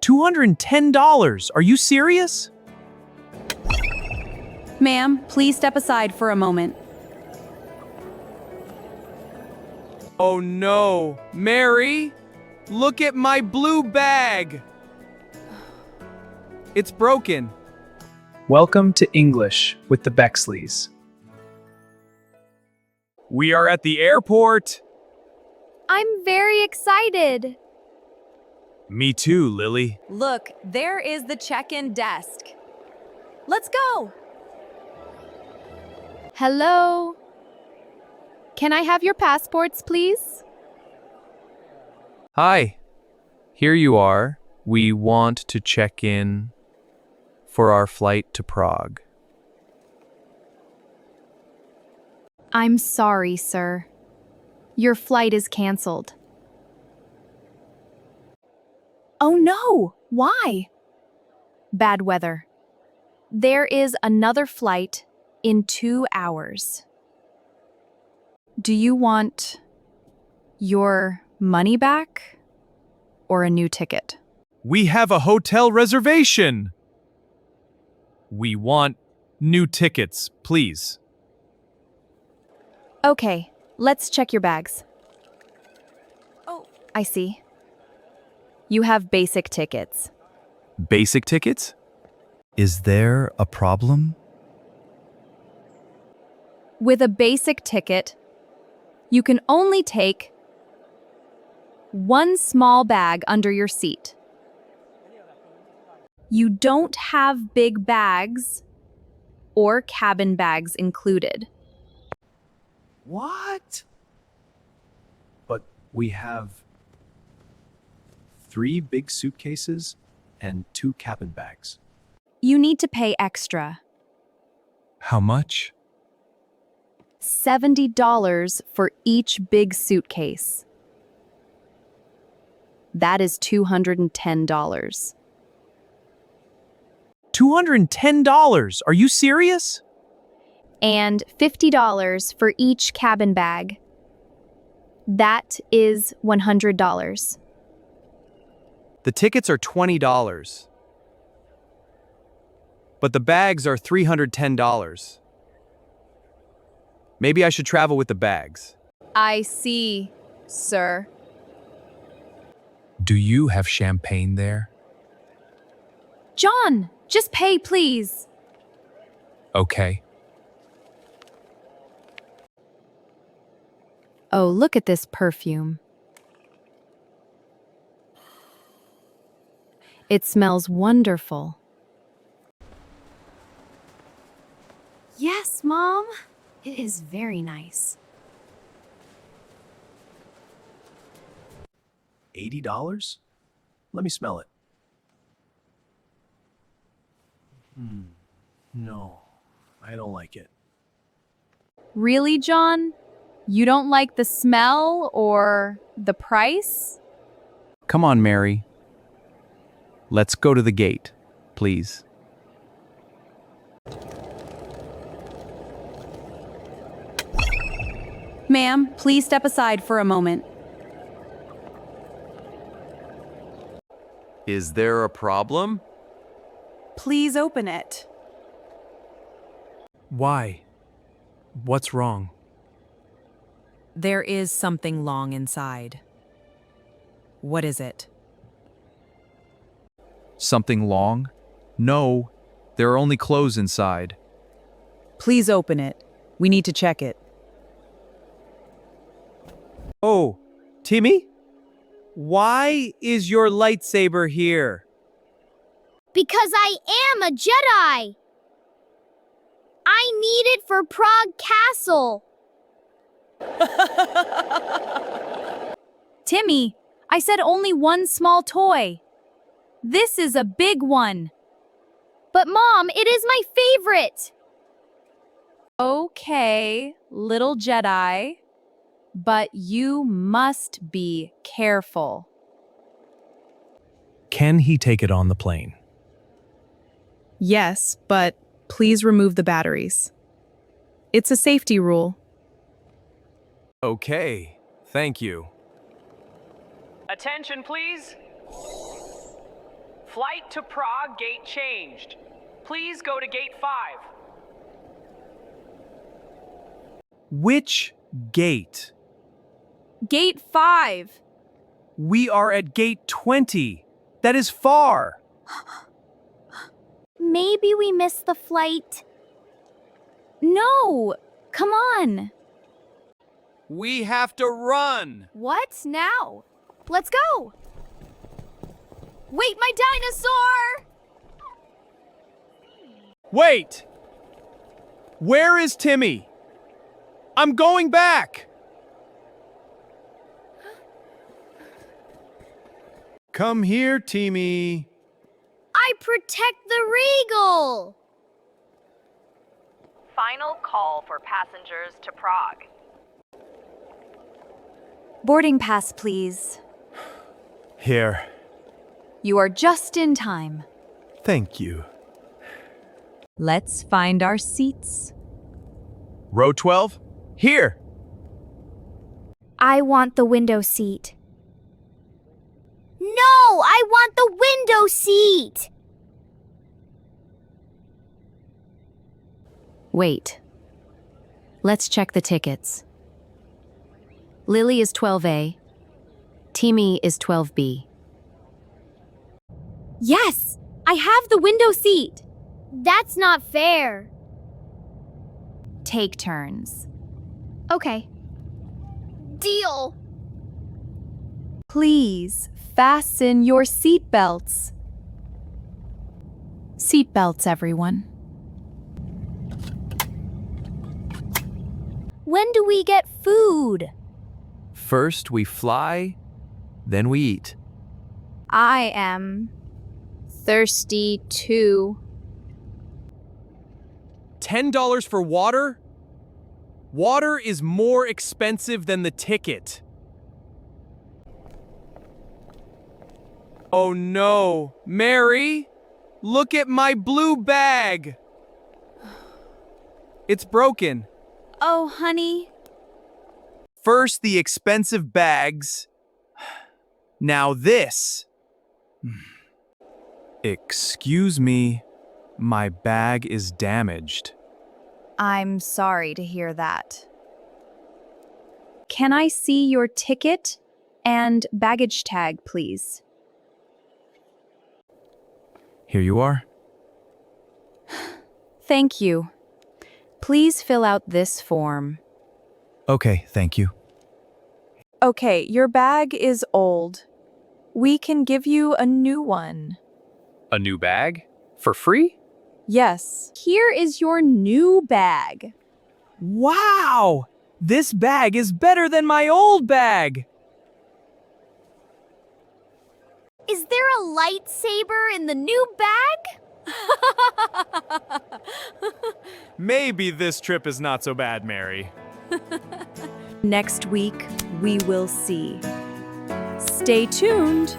$210. Are you serious? Ma'am, please step aside for a moment. Oh no, Mary, look at my blue bag. It's broken. Welcome to English with the Bexleys. We are at the airport. I'm very excited. Me too, Lily. Look, there is the check-in desk. Let's go! Hello? Can I have your passports, please? Hi, here you are. We want to check in for our flight to Prague. I'm sorry, sir. Your flight is canceled. Oh no! Why? Bad weather. There is another flight in 2 hours. Do you want your money back or a new ticket? We have a hotel reservation. We want new tickets, please. Okay, let's check your bags. Oh, I see. You have basic tickets. Basic tickets? Is there a problem? With a basic ticket, you can only take one small bag under your seat. You don't have big bags or cabin bags included. What? But we have 3 big suitcases and 2 cabin bags. You need to pay extra, How much? $70 for each big suitcase. That is $210. $210. Are you serious? And $50 for each cabin bag. That is $100. The tickets are $20. But the bags are $310. Maybe I should travel with the bags. I see, sir. Do you have champagne there? John, just pay, please. Okay. Oh, look at this perfume. It smells wonderful. Yes, Mom. It is very nice. $80? Let me smell it. No, I don't like it. Really, John? You don't like the smell or the price? Come on, Mary. Let's go to the gate, please. Ma'am, please step aside for a moment. Is there a problem? Please open it. Why? What's wrong? There is something long inside. What is it? Something long? No, there are only clothes inside. Please open it. We need to check it. Oh, Timmy? Why is your lightsaber here? Because I am a Jedi. I need it for Prague Castle. Timmy, I said only one small toy. This is a big one. But Mom, it is my favorite. Okay, little Jedi, but you must be careful. Can he take it on the plane? Yes, but please remove the batteries. It's a safety rule. Okay, thank you. Attention, please. Flight to Prague, gate changed. Please go to gate 5. Which gate? Gate 5. We are at gate 20. That is far. Maybe we missed the flight. No! Come on! We have to run. What now? Let's go! Wait, my dinosaur! Wait! Where is Timmy? I'm going back! Come here, Timmy. I protect the Regal! Final call for passengers to Prague. Boarding pass, please. Here. You are just in time. Thank you. Let's find our seats. Row 12? Here. I want the window seat. No, I want the window seat! Wait. Let's check the tickets. Lily is 12A. Timmy is 12B. Yes, I have the window seat. That's not fair. Take turns. Okay. Deal. Please fasten your seatbelts. Seatbelts, everyone. When do we get food? First we fly, then we eat. I am thirsty too. $10 for water? Water is more expensive than the ticket. Oh no, Mary, look at my blue bag. It's broken. Oh, honey. First the expensive bags, now this. Excuse me, my bag is damaged. I'm sorry to hear that. Can I see your ticket and baggage tag, please? Here you are. Thank you. Please fill out this form. Okay, thank you. Okay, your bag is old. We can give you a new one. A new bag? For free? Yes. Here is your new bag. Wow! This bag is better than my old bag! Is there a lightsaber in the new bag? Maybe this trip is not so bad, Mary. Next week, we will see. Stay tuned.